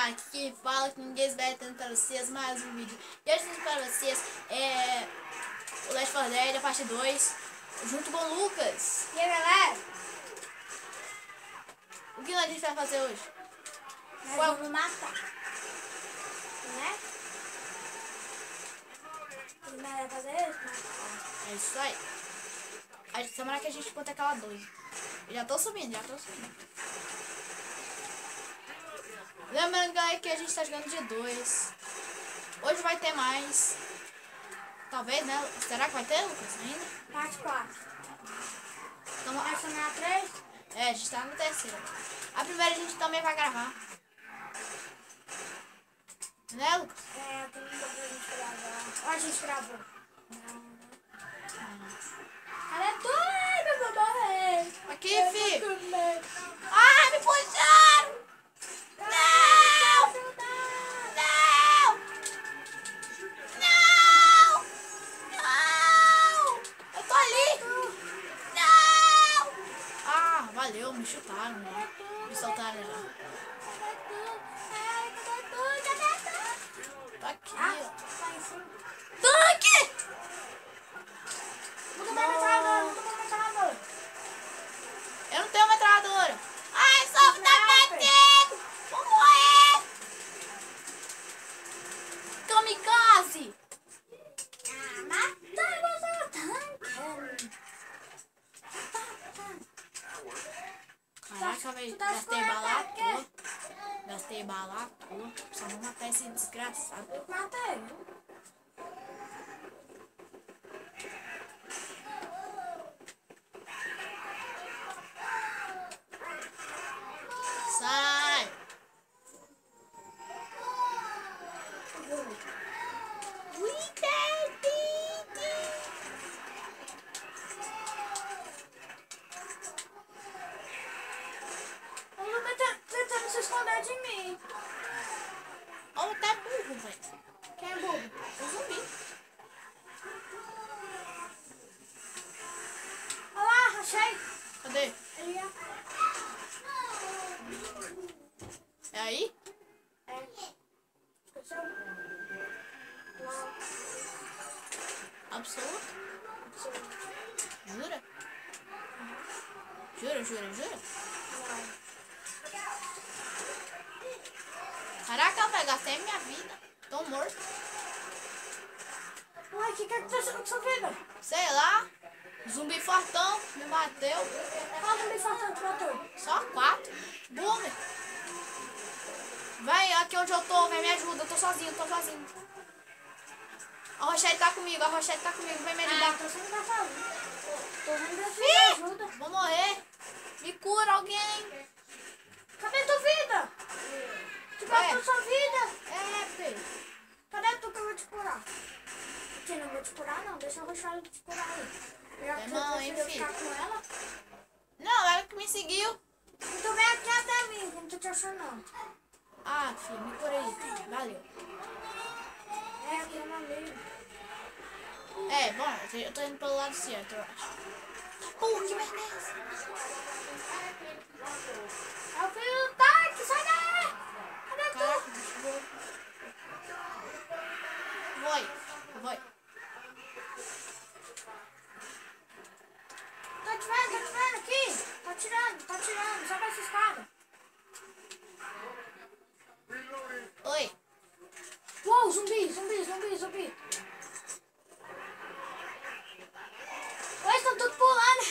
Aqui fala que ninguém vai tentar vocês mais um vídeo. E hoje eu para vocês o Left 4 Dead, a parte 2, junto com o Lucas. E aí, galera? O que a gente vai fazer hoje? Nós vamos matar. Né? O que nós vamos fazer isso? Matar. É isso aí. Semana que a gente conta aquela 2. Já tô subindo. Lembrando, galera, que a gente tá jogando de 2. Hoje vai ter mais. Talvez, né? Será que vai ter, Lucas, ainda? Parte 4. Então, Essa não é a 3? a gente tá no terceiro. A primeira a gente também vai gravar. Né, Lucas? É, tem muita pra gente gravar. Ó, a gente gravou. Não. Cara, é doido, eu vou morrer. Aqui, Eu fi. tô com medo. Ai, me puxaram! Não! Não! Não! Não! Eu tô ali! Não! Ah, valeu, me chutaram, né? Me soltaram já. Tá aqui, ó. Tá em cima. Tanque! Não tô com metralhadora. Eu não tenho metralhadora. Ai, só tá batendo! Vou morrer! Kamikaze! Caraca, velho, gastei bala à toa. Só vou matar esse desgraçado. Matei. Sai! O Lucas tá tentando se esconder de mim. Olha, tá burro, velho. Quem é burro? O zumbi. Olha lá, achei. Cadê? Ele é. É aí? Absoluto? Jura? Jura? Caraca, velho, gastei minha vida. Tô morto. Ué, o que tá acontecendo com sua vida? Sei lá. Zumbi fortão me bateu. Qual zumbi faltando te matou? Só 4. Boomer. Vem aqui onde eu tô, vem me ajuda. Eu tô sozinho. A Rochelle tá comigo, vem me ajudar. Você não tá sozinho. Tô vendo se Ih, ajuda. vou morrer. Me cura alguém. Cadê tua vida? Te matou sua vida. É, filho. Cadê tu que eu vou te curar? Eu não vou te curar, não. Deixa a Rochelle te curar aí. Já que Não, você hein, preferiu filho. ficar com ela. Não, ela que me seguiu. Então vem aqui até mim, que eu não tô te achando, não. Ah, filho, me cura aí. Valeu. É, aqui é uma amiga. É, bom, eu tô indo pelo lado certo, eu acho. Que merda é essa? É o filho do tanque, sai daí! Cadê tu? Caraca, bicho bom. Vai. Tô te vendo aqui. Tá atirando. Sobe essa escada. Oi. Uou, zumbi. Oi, estão tudo pulando.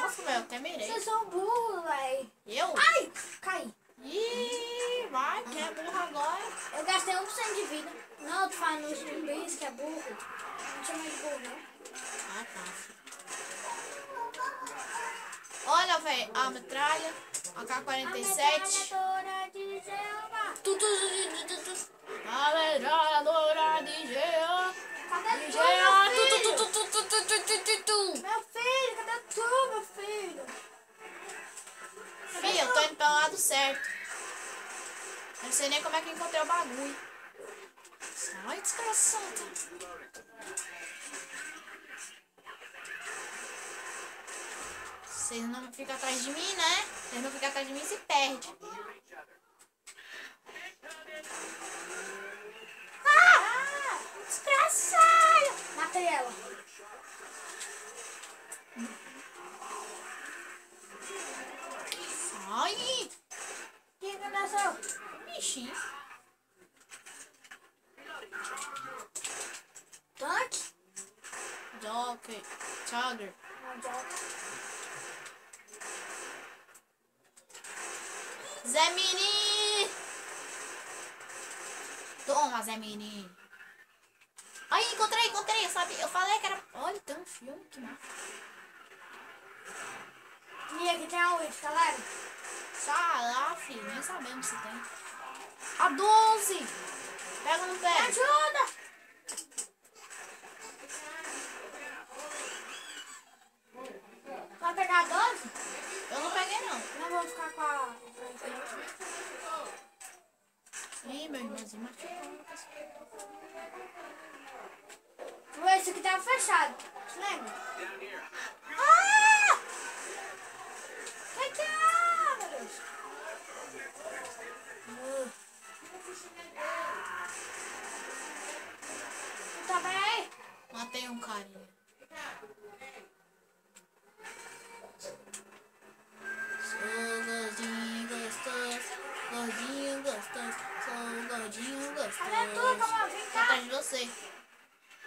Nossa, velho, eu até mirei. Vocês são burros, véi. Eu? Ai, caí. Ih, vai, quem é burro agora? Eu gastei 1% de vida. Não, tu fala nos zumbis que é burro. Não chama de burro, não. Ah, tá. Olha, velho, a metralha, AK-47. Metralhadora de selva. A metralhadora de gelo. Cadê De tu, gelo. meu filho? Cadê tu, meu filho? Fih, eu tô indo pelo lado certo. Eu não sei nem como é que eu encontrei o bagulho. Sai, desgraçado. Vocês não ficam atrás de mim, né? Vocês não ficam atrás de mim, se perde. Ah! Desgraçado! Matei ela. Sai! Quem que nasceu? Bichinho. Tanque? Joker. Chugger. Não, Joker. Zé Mini! Toma, Zé Mini. Aí, encontrei. Eu sabia. Eu falei que era... Olha, tem um filme. Que massa. E aqui tem a 8, galera. Sai lá, filho. Nem sabemos se tem. A 12! Pega ou não Me pega? ajuda! Vai pegar a 12? Eu não peguei, não. Não vou ficar com a... Ih, meu irmãozinho machucou. Esse aqui tava fechado. Você lembra? Ah! Que é, meu Deus? Tá bem aí? Matei um carinha. Sou gordinho gostoso. Gordinho gostoso. Sou gordinho gostoso. Cadê tu, Camão? Vem Tô cá. atrás de você.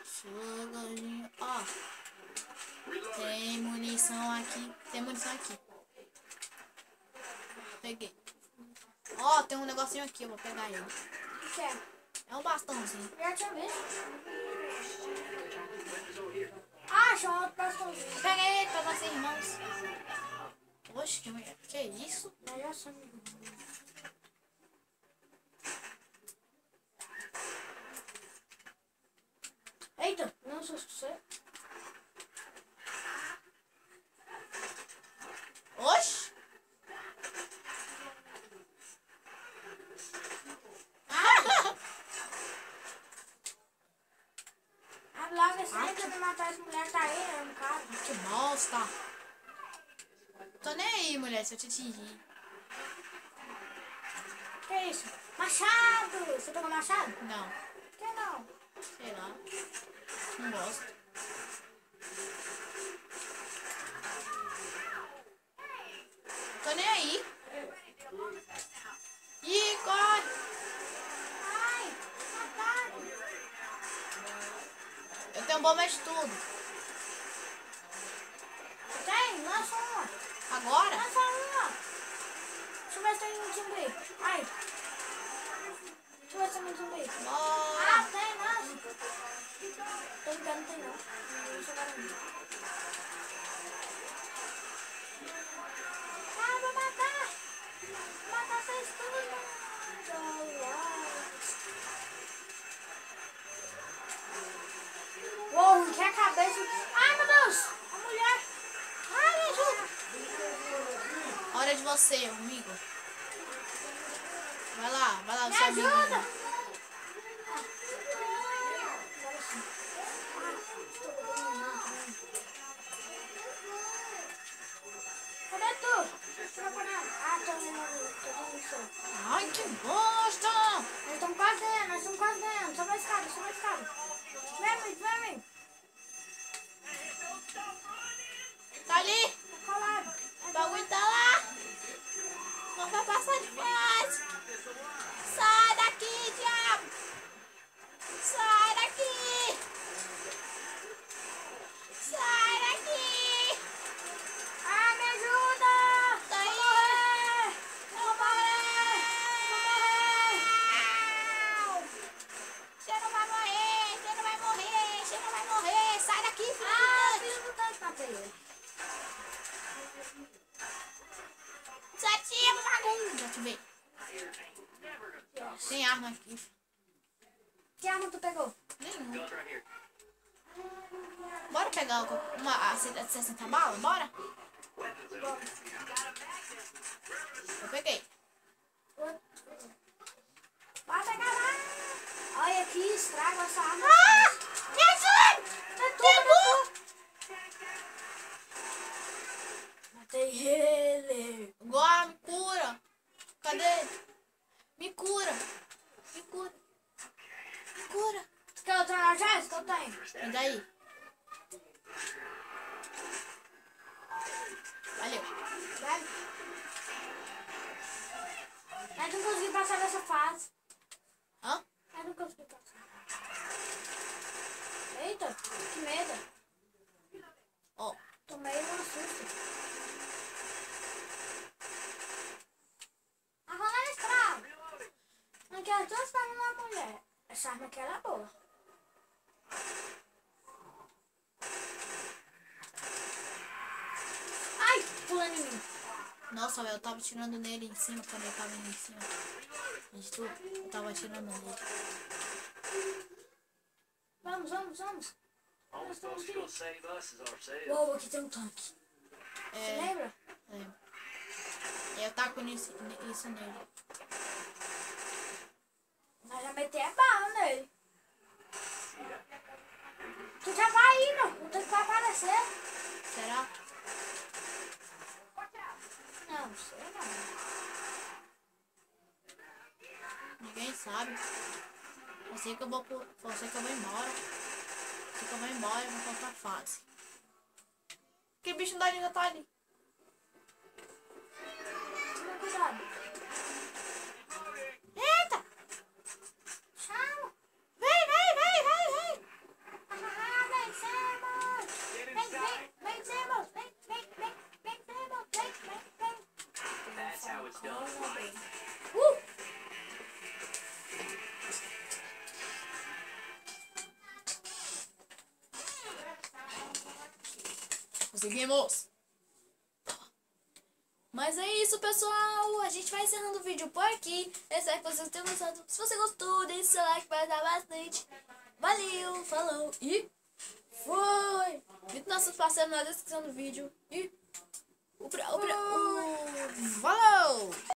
Sou gordinho. Ó. Tem munição aqui. Tem munição aqui. Peguei. Ó, tem um negocinho aqui. Eu vou pegar ele. O que é? É um bastãozinho. Já tinha visto. Ah, achou outro bastãozinho. Eu peguei ele pra vocês, irmãos. Oxe, que é isso? Eu já sei. Eita, não sou você. Oxe! Abre logo esse aí pra me matar essa mulher que tá aí, é um cara. Que bosta! Tô nem aí, mulher, se eu te atingir. Que isso? Machado! Você pegou machado? Não, Que não? sei lá. Não gosto. Tô nem aí. Ih, corre! Ai, mataram. Eu tenho bomba de tudo. Tem? Lança uma. Agora? Lança uma. Deixa eu ver se tem um zumbi. Ai. Deixa eu ver se tem um zumbi. Bora! Ah, tem, lança. Tô brincando, não tem não. Não sou barulho. Ah, vou matar. Vou matar vocês tudo. Uou, que a cabeça. Ai, meu Deus. A mulher. Ai, me ajuda. Hora de você, amigo. Vai lá, Me seu ajuda. amiguinho. Cadê tu? Ah, tô no chão. Ai, que bosta! Nós estamos quase ganhando. Sobe a escada. Vem. Tá ali! Tá colado. O bagulho tá lá! Não vai passar de fase! Sai daqui, diabo! Sai daqui! Sai daqui! Ah, me ajuda. Tá aí! Vou morrer. Au! Você não vai morrer! Você não vai morrer! Sai daqui, filho! Ah, filho do tanque, matei ele. Desativa o bagulho! Já te vi. Tem arma aqui. Que arma tu pegou? Nenhum. Bora pegar uma 60 balas? Bora? Eu peguei. Vai pegar lá. Olha aqui, estraga essa arma. Ah! Me ajuda! Pegou! Matei ele. Agora me cura. Cadê ele? Me cura. Vem daí. Valeu. Vai. Mas não consegui passar dessa fase. Hã? Mas não consegui passar. Eita, que medo. Ó. Tomei um susto. A rola é escravo. Não quero duas pernas na mulher. Essa arma aqui era boa. Ai, pulando em mim. Nossa, velho, eu tava atirando nele em cima quando ele tava indo em cima. De tudo, eu tava atirando nele. Vamos, vamos, vamos. Only supposed to go save us is ourselves. Uou, aqui tem um tanque. Você É, lembra? lembro. Eu taco isso nele. Nós já metemos a bala nele. Tu já vai indo. O tanque vai aparecer. Será? Não, sei não. Ninguém sabe. Eu sei que eu vou embora. Eu sei que eu vou embora e vou pra outra fase. Que bicho ainda tá ali. Toma cuidado. Eita! Chama. Vem, vem, vem, vem, vem! Ah, vencemos. Vencemos. Vencemos. Vem. That's how it's done. Conseguimos! Mas é isso, pessoal. A gente vai encerrando o vídeo por aqui. Eu espero que vocês tenham gostado. Se você gostou, deixe seu like para ajudar bastante. Valeu, falou e foi! Link nossos parceiros na descrição do vídeo. E falou!